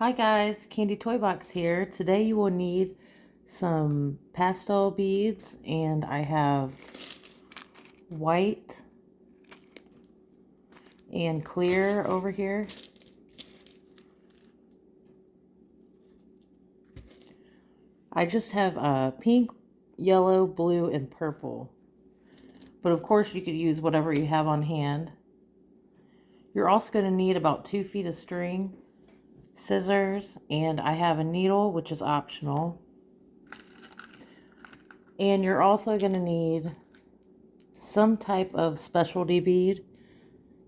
Hi guys, Candy Toy Box here. Today you will need some pastel beads, and I have white and clear over here. I just have pink, yellow, blue, and purple. But of course you could use whatever you have on hand. You're also going to need about 2 feet of string, scissors, and I have a needle, which is optional. And you're also going to need some type of specialty bead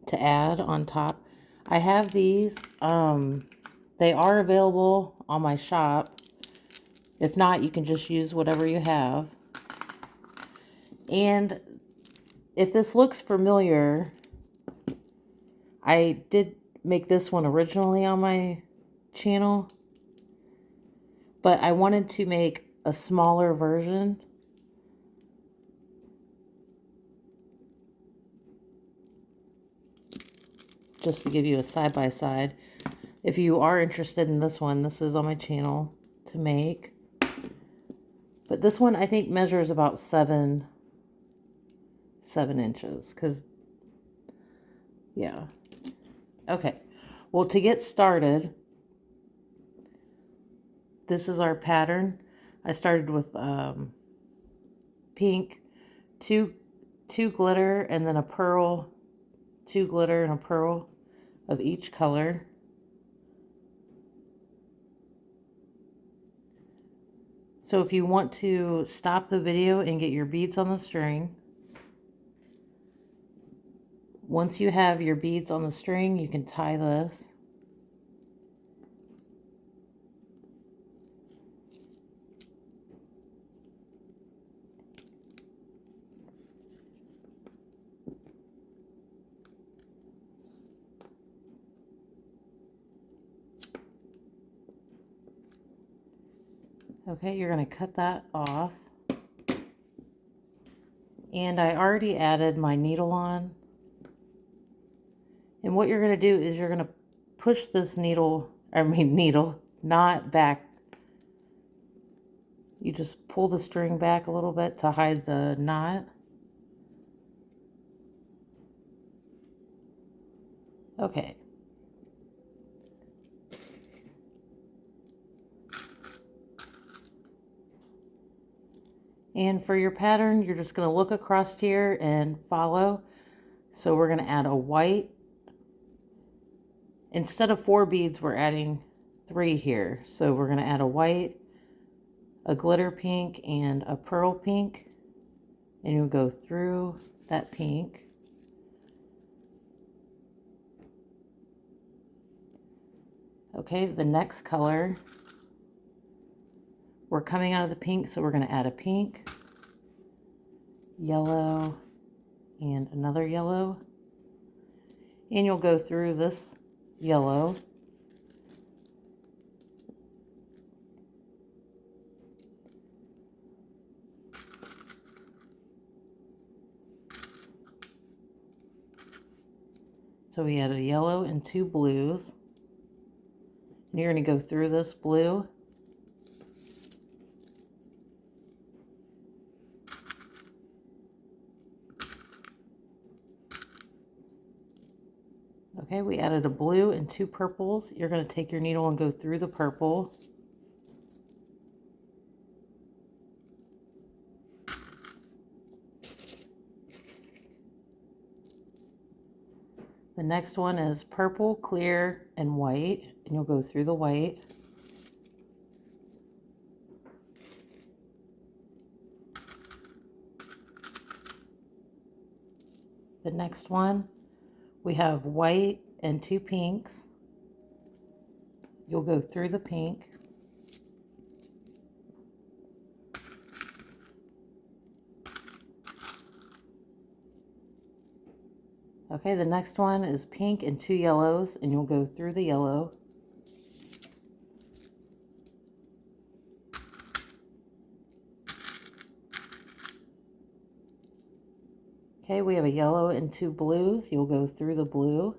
to add on top. I have these. They are available on my shop. If not, you can just use whatever you have. And if this looks familiar, I did make this one originally on my channel, but I wanted to make a smaller version. Just to give you a side-by-side. If you are interested in this one, this is on my channel to make. But this one I think measures about 7 inches, because yeah. Okay, well, to get started, this is our pattern. I started with pink, two glitter, and then a pearl, 2 glitter and a pearl of each color. So if you want to stop the video and get your beads on the string, once you have your beads on the string, you can tie this. Okay, you're going to cut that off. And I already added my needle on. And what you're going to do is you're going to push this knot back. You just pull the string back a little bit to hide the knot. Okay. And for your pattern, you're just going to look across here and follow. So we're going to add a white. Instead of 4 beads, we're adding 3 here. So we're going to add a white, a glitter pink, and a pearl pink. And you'll go through that pink. Okay, the next color, we're coming out of the pink, so we're going to add a pink, yellow, and another yellow. And you'll go through this yellow. So we added a yellow and 2 blues. And you're going to go through this blue. Okay, we added a blue and 2 purples. You're going to take your needle and go through the purple. The next one is purple, clear, and white, and you'll go through the white. The next one, we have white and 2 pinks. You'll go through the pink. Okay, the next one is pink and 2 yellows, and you'll go through the yellow. Okay, we have a yellow and 2 blues. You'll go through the blue.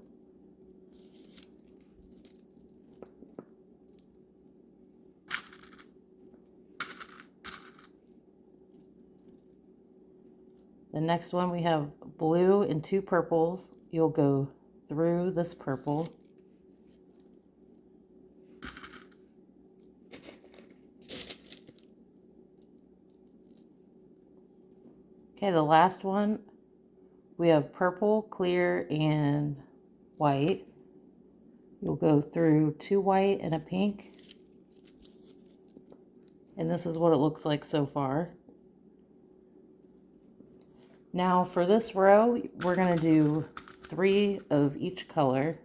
The next one we have blue and 2 purples. You'll go through this purple. Okay, the last one, we have purple, clear, and white. You'll go through 2 white and a pink. And this is what it looks like so far. Now for this row, we're going to do 3 of each color,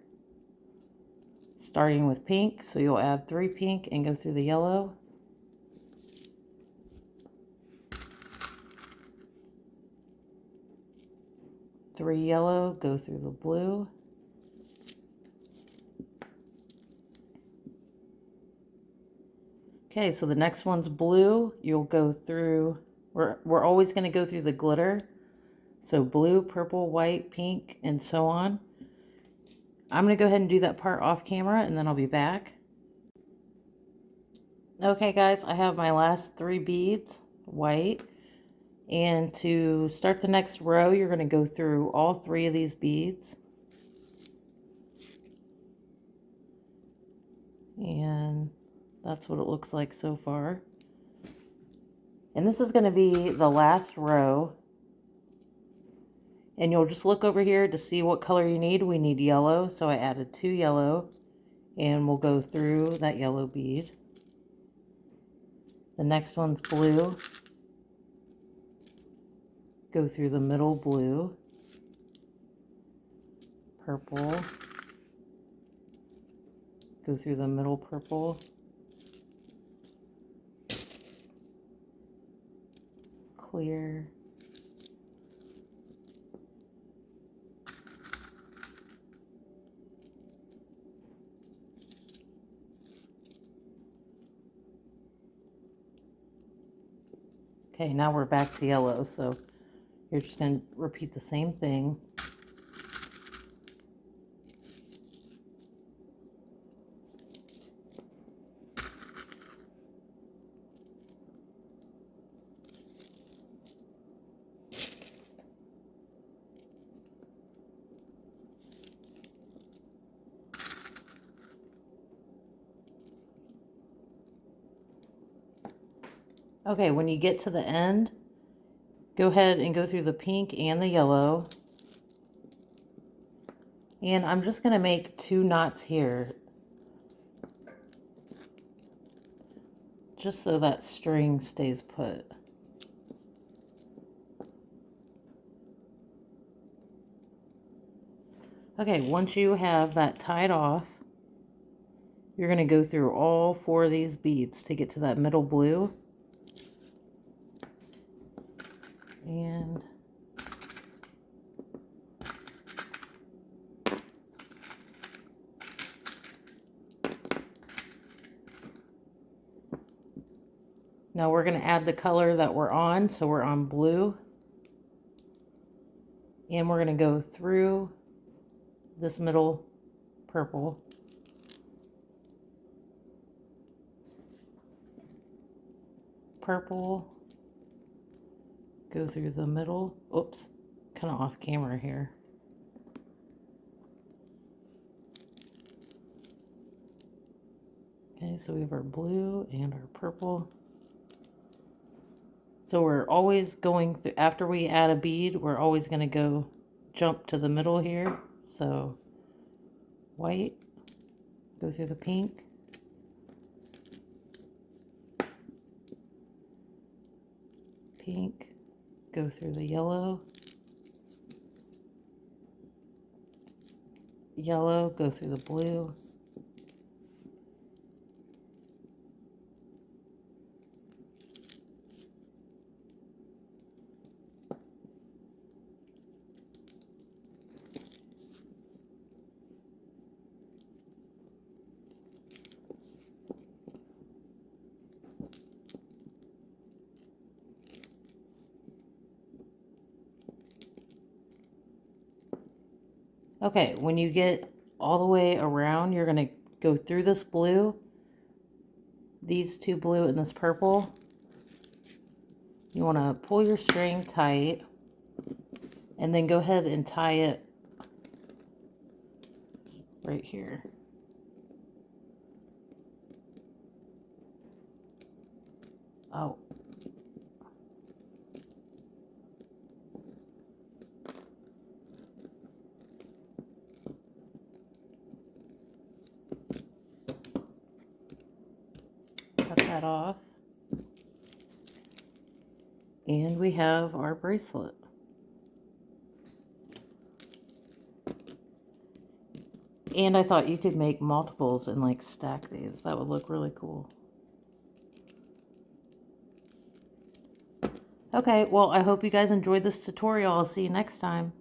starting with pink. So you'll add 3 pink and go through the yellow. Three yellow, go through the blue. Okay, so the next one's blue. You'll go through, we're always going to go through the glitter. So blue, purple, white, pink, and so on. I'm going to go ahead and do that part off camera, and then I'll be back. Okay, guys, I have my last 3 beads, white. And to start the next row, you're going to go through all 3 of these beads. And that's what it looks like so far. And this is going to be the last row. And you'll just look over here to see what color you need. We need yellow, so I added 2 yellow. And we'll go through that yellow bead. The next one's blue. Go through the middle blue. Purple. Go through the middle purple. Clear. Okay, now we're back to yellow, so you're just going to repeat the same thing. Okay, when you get to the end, go ahead and go through the pink and the yellow. And I'm just going to make 2 knots here, just so that string stays put. Okay, once you have that tied off, you're going to go through all 4 of these beads to get to that middle blue. And now we're going to add the color that we're on, so we're on blue. And we're going to go through this middle purple. Purple. Go through the middle. Oops, kind of off camera here. Okay, so we have our blue and our purple. So we're always going through, after we add a bead, we're always going to go jump to the middle here. So white, go through the pink. Pink, go through the yellow. Yellow, go through the blue. Okay, when you get all the way around, you're going to go through this blue, these 2 blue and this purple. You want to pull your string tight And then go ahead and tie it right here. Oh. Cut that off. And we have our bracelet. And I thought you could make multiples and like stack these. That would look really cool. Okay, well, I hope you guys enjoyed this tutorial. I'll see you next time.